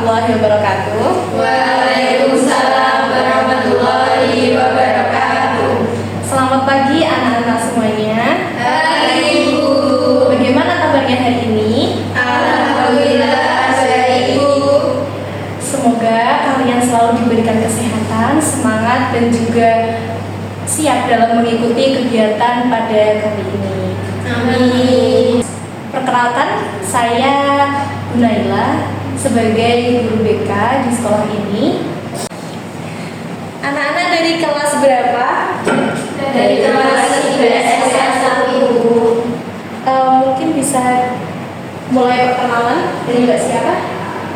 warahmatullahi wabarakatuh. Waalaikumsalam warahmatullahi wabarakatuh. Selamat pagi anak-anak semuanya. Hai Ibu. Bagaimana kabarnya hari ini? Alhamdulillah baik Ibu. Semoga kalian selalu diberikan kesehatan, semangat, dan juga siap dalam mengikuti kegiatan pada kali ini. Amin. Perkenalkan, saya Naila sebagai guru BK di sekolah ini. Anak-anak dari kelas berapa? Dari kelas 3 S1 Ibu. Mungkin bisa mulai perkenalan dari Mbak siapa?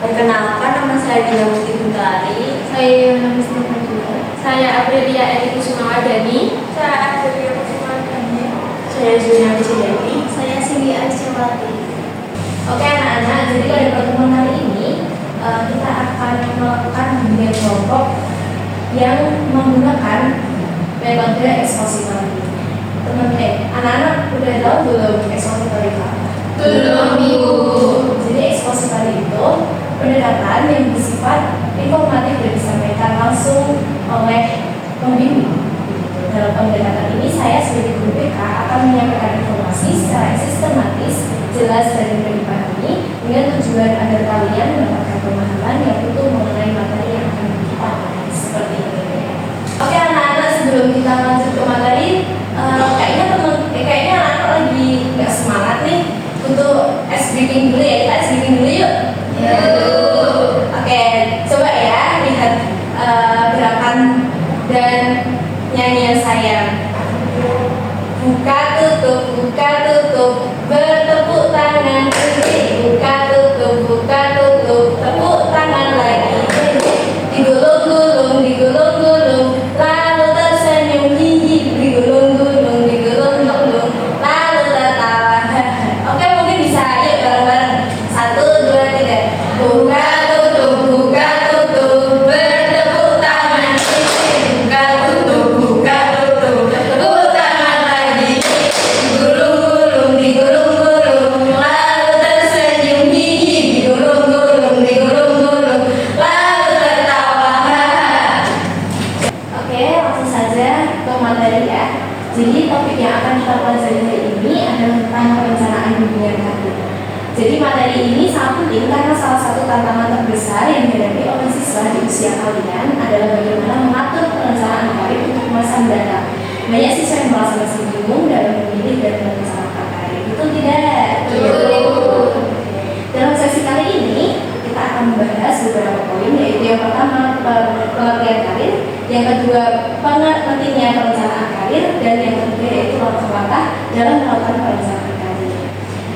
Perkenalkan, nama saya Dina Muti Bundari. Saya nama juga. Saya Aprilia Edi Kusumawardani. Saya Aprilia Kusumawardani. Saya Julia Cijati. Saya Cindy Aisyawati. Oke anak-anak, jadi pada pertemuan hari ini kita akan melakukan bimbingan kelompok yang menggunakan metode ekspositori. Anak-anak udah tahu belum ekspositori apa? Belum Ibu. Jadi ekspositori itu pendekatan yang bersifat informatif dan disampaikan langsung oleh pembimbing. Dalam pendekatan ini saya sebagai guru BK akan menyampaikan informasi secara sistematis, jelas dan mudah dipahami dengan tujuan agar kalian mendapatkan pemahaman yang utuh mengenai materi yang akan kita bahas seperti ini. Oke anak-anak, sebelum kita lanjut ke materi, kayaknya anak-anak lagi nggak semangat nih untuk ice breaking dulu ya. Kita ice breaking dulu yuk. Oke, coba ya lihat gerakan dan nyanyian saya. Buka tutup, bertepuk tangan, buka tutup, tepuk tangan lagi, digulung-gulung, lalu tersenyum, hihi, digulung-gulung, lalu tertawa. Oke, mungkin bisa, yuk bareng-bareng. 1, 2, 3. Buka tutup, bertepuk tangan, buka tutup, tepuk tangan lagi, digulung-gulung, lalu tersenyum, hihi, digulung-gulung, lalu tertawa. Oke, langsung saja ke materi ya. Jadi topik yang akan kita pelajari hari ini adalah tentang perencanaan bimbingan karir. Jadi materi ini sangat penting karena salah satu tantangan terbesar yang dihadapi oleh siswa di usia kalian adalah bagaimana mengatur perencanaan karir untuk masa mendatang. Banyak siswa yang merasa masih bingung dalam memilih dan merencanakan karir. Betul tidak? Betul. Dalam sesi kali ini kita akan membahas beberapa poin, yaitu yang pertama pengertian karir, yang kedua pentingnya perencanaan karir, dan yang ketiga yaitu langkah-langkah dalam melakukan perencanaan karir.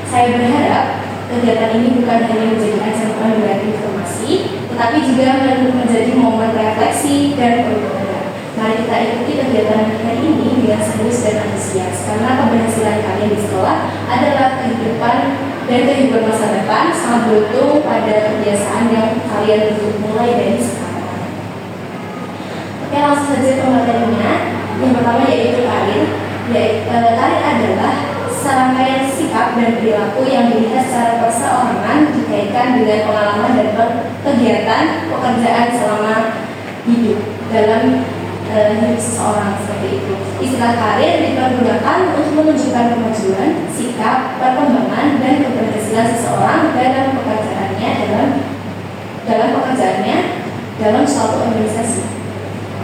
Saya berharap kegiatan ini bukan hanya menjadi ajang pengambilan informasi, tetapi juga menjadi momen refleksi dan perubahan. Mari kita ikuti kegiatan hari ini dengan serius dan antusias, karena keberhasilan kalian di sekolah adalah kehidupan dan kehidupan masa depan sangat bergantung pada kebiasaan yang kalian bentuk mulai dari sekarang. Oke, langsung saja ke materinya. Yang pertama yaitu karir. Karir adalah serangkaian sikap dan perilaku yang dilihat secara perseorangan dikaitkan dengan pengalaman dan kegiatan pekerjaan selama hidup dalam hidup seseorang, seperti itu. Istilah karir dipergunakan untuk menunjukkan kemajuan, sikap, perkembangan, dan keberhasilan seseorang dalam pekerjaannya dalam suatu organisasi.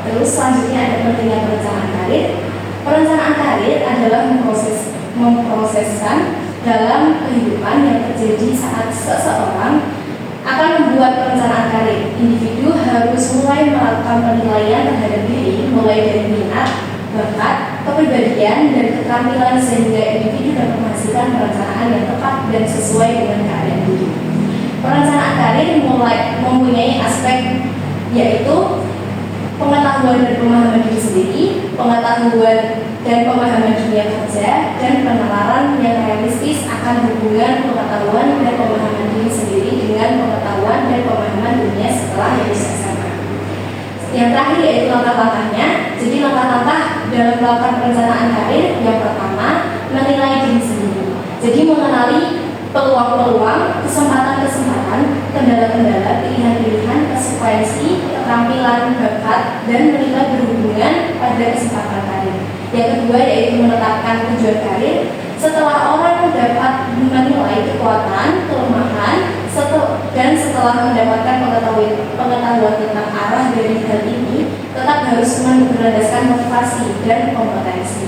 Terus selanjutnya ada pentingnya perencanaan karir. Perencanaan karir adalah memproseskan dalam kehidupan yang terjadi saat seseorang akan membuat perencanaan karir. Individu harus mulai melakukan penilaian terhadap diri, mulai dari minat, bakat, kepribadian, dan keterampilan sehingga individu dapat menghasilkan perencanaan yang tepat dan sesuai dengan keadaan diri. Perencanaan karir mempunyai aspek yaitu pengetahuan dan pemahaman diri sendiri, pengetahuan dan pemahaman dunia kerja, dan penalaran yang realistis akan hubungan pengetahuan dan pemahaman diri sendiri dengan pengetahuan dan pemahaman dunia setelah lulus SMA. Yang terakhir yaitu langkah-langkahnya. Jadi langkah-langkah dalam melakukan perencanaan karir, yang pertama menilai diri sendiri. Jadi mengenali peluang-peluang, kesempatan-kesempatan, kendala-kendala, pilihan-pilihan konsekuensi, keterampilan, bakat, dan menilai berhubungan pada kesempatan karir. Yang kedua yaitu menetapkan tujuan karir. Setelah orang dapat menilai kekuatan, kelemahan, dan setelah mendapatkan pengetahuan tentang arah dari hal ini, tetap harus berlandaskan motivasi dan kompetensi.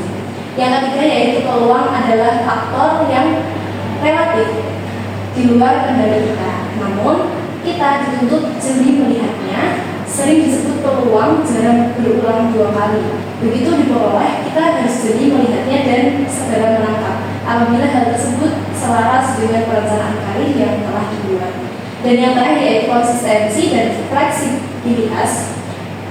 Yang ketiga yaitu peluang adalah faktor yang relatif di luar kendali kita. Namun, kita dituntut jeli melihatnya, sering disebut peluang, jarang berulang dua kali. Begitu diperoleh, kita harus jeli melihatnya dan segera menangkap apabila hal tersebut selaras dengan perencanaan karir yang telah dibuat. Dan yang terakhir yaitu konsistensi dan fleksibilitas.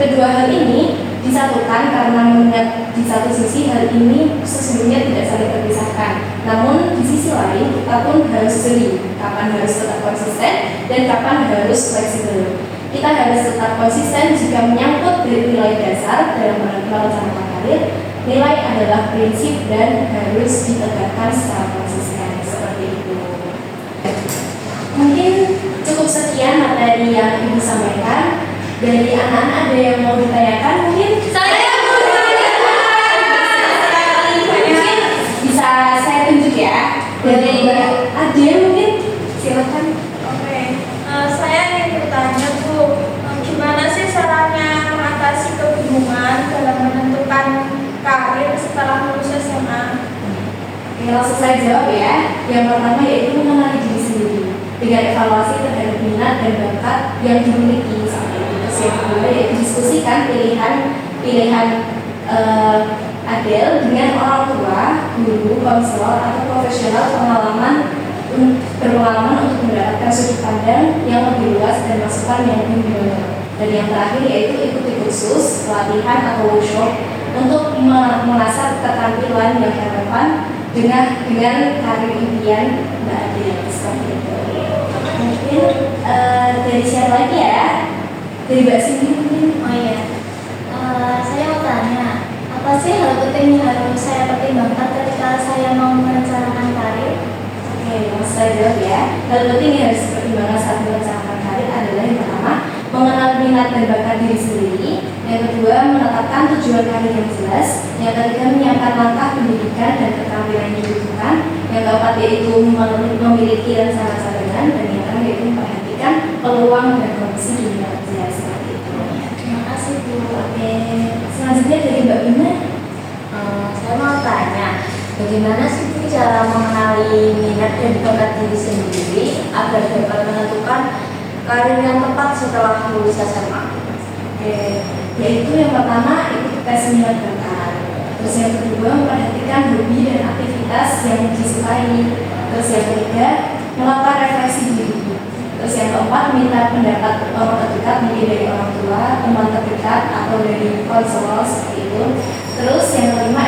Kedua hal ini disatukan karena mengingat di satu sisi hal ini sesungguhnya tidak saling terpisahkan. Namun di sisi lain kita pun harus jeli kapan harus tetap konsisten dan kapan harus fleksibel. Kita harus tetap konsisten jika menyangkut nilai dasar dalam merencanakan karir. Nilai adalah prinsip dan harus ditegakkan secara konsisten seperti itu. Mungkin cukup sekian materi yang Ibu sampaikan. Dari anak-anak ada yang mau ditanyakan mungkin? Saya mau ditanyakan. Mungkin bisa saya tunjuk ya. Dari Adel mungkin silakan. Oke. Saya ingin bertanya Bu, gimana sih caranya mengatasi kebingungan dalam menentukan karir setelah lulus SMA? Oke, langsung saya jawab ya. Yang pertama yaitu mengenali diri sendiri dengan evaluasi terhadap minat dan bakat yang dimiliki saat itu. Yang kedua yaitu diskusikan pilihan Adel dengan orang tua, guru, konselor atau profesional berpengalaman untuk mendapatkan sudut pandang yang lebih luas dan masukan yang lebih mendalam. Dan yang terakhir yaitu ikuti kursus, pelatihan atau workshop untuk mengasah keterampilan yang relevan dengan karir impian Mbak Adel seperti itu. Mungkin dari siapa lagi ya? Dari Mbak Cindy mungkin? Oh iya, saya mau tanya, apa sih hal penting yang harus saya pertimbangkan ketika saya mau merencanakan karir? Oke, langsung saya jawab ya. Hal penting yang harus dipertimbangkan saat merencanakan karir adalah yang pertama, mengenal minat dan bakat diri sendiri. Yang kedua, menetapkan tujuan karir yang jelas. Yang ketiga, menyiapkan langkah pendidikan dan keterampilan yang dibutuhkan. Yang keempat yaitu memiliki rencana cadangan. Dan yang terakhir yaitu memperhatikan peluang dan kondisi dunia kerja seperti itu. Terima kasih Bu. Oke, selanjutnya dari Mbak Bina. Saya mau tanya, bagaimana sih Bu cara mengenali minat dan bakat diri sendiri agar dapat menentukan karir yang tepat setelah lulus SMA? Oke, yaitu yang pertama ikut tes minat bakat. Terus yang kedua memperhatikan hobi dan aktivitas yang disukai. Terus yang ketiga melakukan refleksi diri. Terus yang keempat minta pendapat orang terdekat mungkin dari orang tua, teman terdekat atau dari konselor seperti itu. Terus yang kelima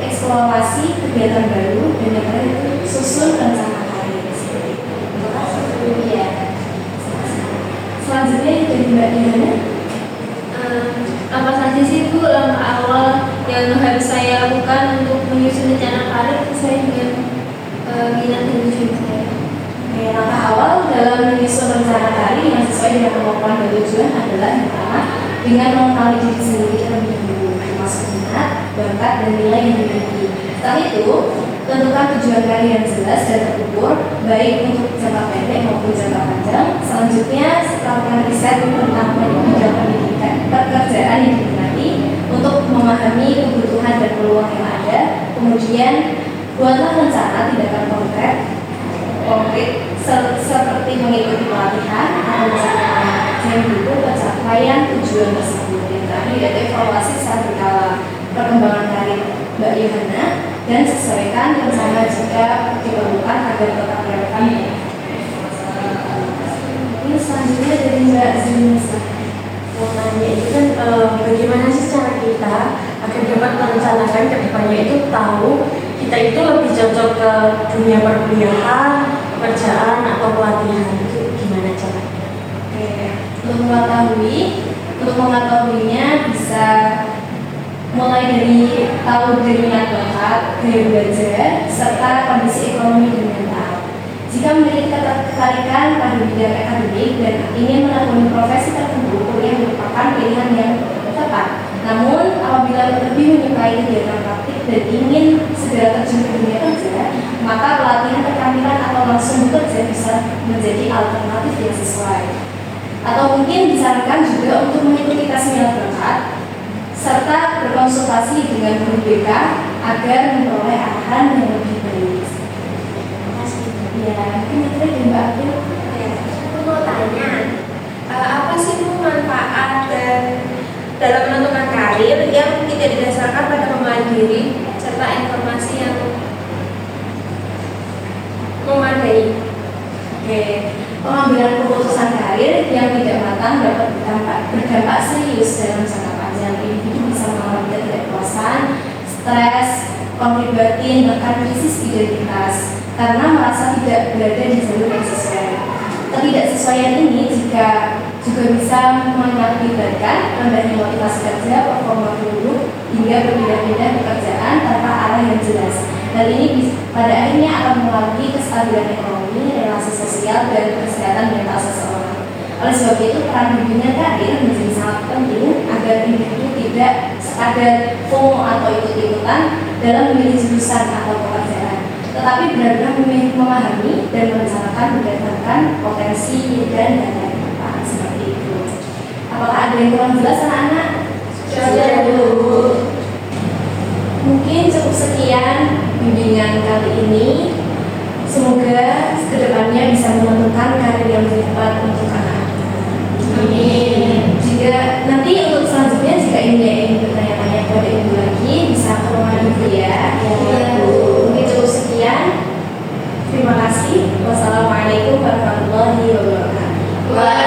eksplorasi kegiatan baru dan yang terakhir itu susun rencana karir seperti itu. Terima kasih Bu. Ya. Selanjutnya dari Mbak Diana. Apa saja sih Bu langkah awal yang harus saya lakukan untuk menyusun rencana karir sesuai dengan minat dan tujuan saya? Langkah awal dalam menyusun rencana karir yang sesuai dengan kemampuan dan tujuan adalah yang pertama dengan mengenali diri sendiri terlebih dahulu, termasuk minat, bakat, dan nilai yang dimiliki. Setelah itu, tentukan tujuan karir yang jelas dan terukur, baik untuk jangka pendek maupun jangka panjang. Selanjutnya, lakukan riset tentang bidang pendidikan pekerjaan yang diminati untuk memahami kebutuhan dan peluang yang ada. Kemudian, buatlah rencana tindakan konkret seperti mengikuti pelatihan atau misalnya yang mendukung pencapaian tujuan tersebut. Yang terakhir yaitu evaluasi secara berkala perkembangan karir Mbak Yohana dan sesuaikan rencana jika diperlukan agar tetap relevan. Ini selanjutnya dari Mbak Zinisa. Mau tanya itu kan bagaimana sih cara kita agar dapat merencanakan ke depannya itu tahu kita itu lebih cocok ke dunia perkuliahan, pekerjaan atau pelatihan, itu gimana caranya? Oke, untuk mengetahuinya bisa mulai dari tahu dari minat bakat, gaya belajar, serta kondisi ekonomi dan mental. Jika memiliki ketertarikan pada bidang akademik dan ingin menekuni profesi tertentu, kuliah merupakan pilihan yang tepat. Namun, apabila lebih menyukai kegiatan praktik dan ingin segera terjun ke dunia kerja, maka pelatihan keterampilan atau langsung bekerja bisa menjadi alternatif yang sesuai. Atau mungkin disarankan juga untuk mengikuti tes minat bakat serta berkonsultasi dengan guru BK agar memperoleh arahan yang lebih baik. Ya, mungkin itu dari Mbak April. Aku mau tanya, apa sih Bu manfaat dan dalam menentukan karir yang tidak didasarkan pada pemahaman diri serta informasi yang memadai? Oke, pengambilan keputusan karir yang tidak matang dapat berdampak serius dalam jangka panjang. Individu bisa mengalami ketidakpuasan, stres, konflik batin, bahkan krisis identitas karena merasa tidak berada di jalur yang sesuai. Ketidaksesuaian ini juga bisa mengakibatkan rendahnya motivasi kerja, performa buruk, hingga berpindah-pindah pekerjaan tanpa arah yang jelas. Hal ini pada akhirnya akan mempengaruhi kestabilan ekonomi, relasi sosial, dan kesehatan mental seseorang. Oleh sebab itu, peran bimbingan karir menjadi sangat penting agar individu tidak sekadar FOMO atau ikut-ikutan dalam memilih jurusan atau pekerjaan, tetapi benar-benar memahami dan merencanakan berdasarkan potensi dan data yang tepat. Seperti itu. Apakah ada yang kurang jelas anak-anak? Sudah dulu. Mungkin cukup sekian bimbingan kali ini. Semoga kedepannya bisa menentukan karir yang tepat untuk anak. Amin. Jika nanti untuk selanjutnya jika ingin bertanya-tanya kepada ibu lagi bisa ke rumah ibu ya. Mungkin cukup sekian. Terima kasih. Wassalamualaikum warahmatullahi wabarakatuh.